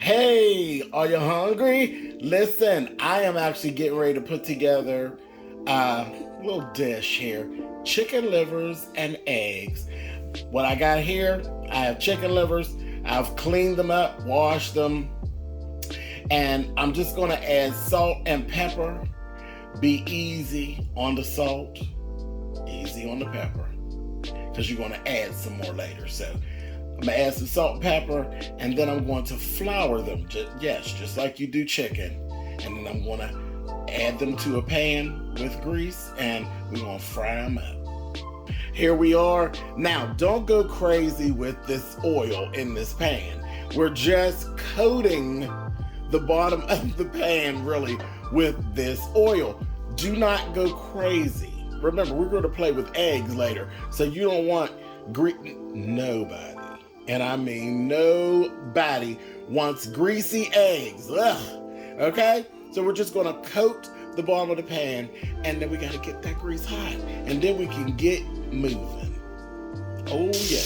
Hey, are you hungry? Listen, I am actually getting ready to put together a little dish here. Chicken livers and eggs. What I got here, I have chicken livers. I've cleaned them up, washed them, and I'm just going to add salt and pepper. Be easy on the salt, easy on the pepper, because you're going to add some more later. So I'm going to add some salt and pepper, and then I'm going to flour them, just like you do chicken. And then I'm going to add them to a pan with grease, and we're going to fry them up. Here we are. Now, don't go crazy with this oil in this pan. We're just coating the bottom of the pan, really, with this oil. Do not go crazy. Remember, we're going to play with eggs later, so you don't want nobody. And I mean nobody wants greasy eggs. Ugh. Okay? So we're just going to coat the bottom of the pan, and then we got to get that grease hot. And then we can get moving. Oh, yeah.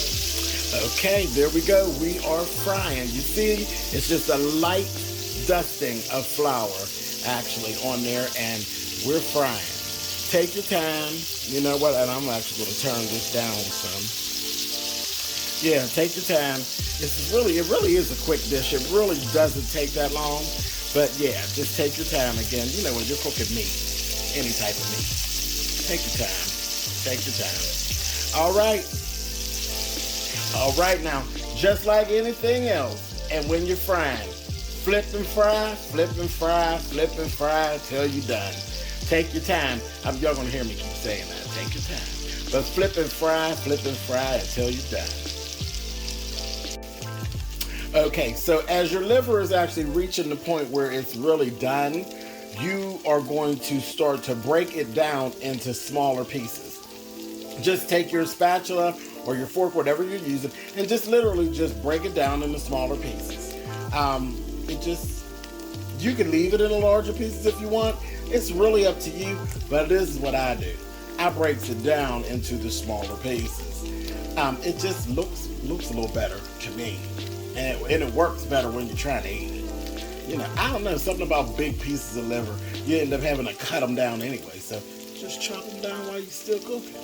Okay, there we go. We are frying. You see, it's just a light dusting of flour, actually, on there, and we're frying. Take your time. You know what? And I'm actually going to turn this down some. Yeah, take your time. It really is a quick dish. It really doesn't take that long. But yeah, just take your time again. You know, when you're cooking meat, any type of meat, take your time. Take your time. All right. All right, now, just like anything else, and when you're frying, flip and fry, flip and fry, flip and fry till you're done. Take your time. Y'all gonna hear me keep saying that. Take your time. But flip and fry until you're done. Okay, so as your liver is actually reaching the point where it's really done, you are going to start to break it down into smaller pieces. Just take your spatula or your fork, whatever you're using, and just literally just break it down into smaller pieces. You can leave it in the larger pieces if you want. It's really up to you, but this is what I do. I breaks it down into the smaller pieces. It just looks a little better to me. And it works better when you're trying to eat it. You know, I don't know, something about big pieces of liver. You end up having to cut them down anyway. So just chop them down while you're still cooking.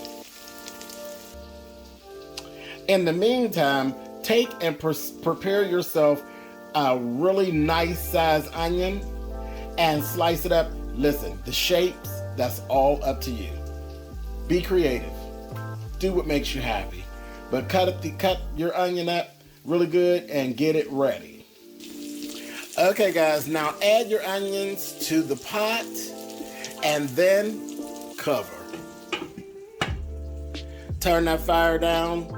In the meantime, take and prepare yourself a really nice sized onion and slice it up. Listen, the shapes, that's all up to you. Be creative. Do what makes you happy. But cut your onion up really good and get it ready. Okay, guys, now add your onions to the pot and then cover. Turn that fire down.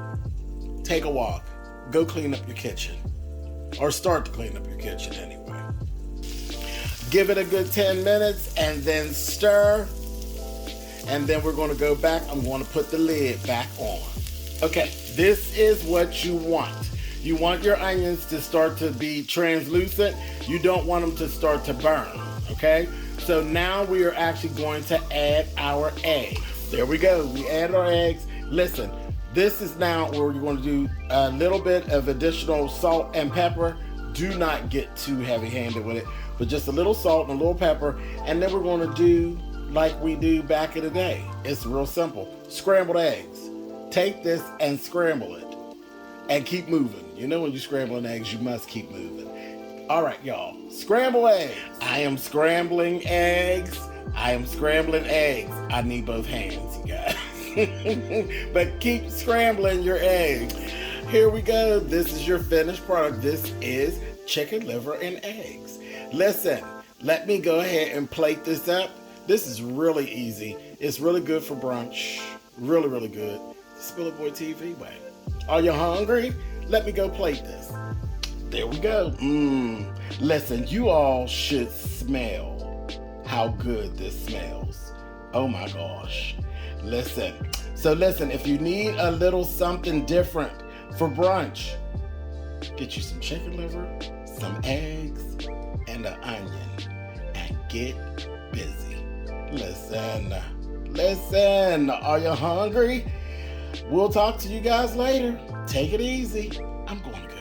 Take a walk. Go clean up your kitchen. Or start to clean up your kitchen anyway. Give it a good 10 minutes and then stir. And then we're going to go back. I'm going to put the lid back on. Okay, this is what you want. You want your onions to start to be translucent. You don't want them to start to burn, okay? So now we are actually going to add our eggs. There we go. We add our eggs. Listen, this is now where we're going to do a little bit of additional salt and pepper. Do not get too heavy-handed with it, but just a little salt and a little pepper. And then we're going to do like we do back in the day. It's real simple. Scrambled eggs. Take this and scramble it. And keep moving. You know, when you're scrambling eggs, you must keep moving. All right, y'all. Scramble eggs. I am scrambling eggs. I am scrambling eggs. I need both hands, you guys. But keep scrambling your eggs. Here we go. This is your finished product. This is chicken liver and eggs. Listen, let me go ahead and plate this up. This is really easy. It's really good for brunch. Really, really good. Spiller Boy TV way. Are you hungry? Let me go plate this. There we go. Listen, you all should smell how good this smells. Oh my gosh. Listen. So listen, if you need a little something different for brunch, get you some chicken liver, some eggs, and an onion, and get busy. Listen, are you hungry? We'll talk to you guys later. Take it easy. I'm going to go.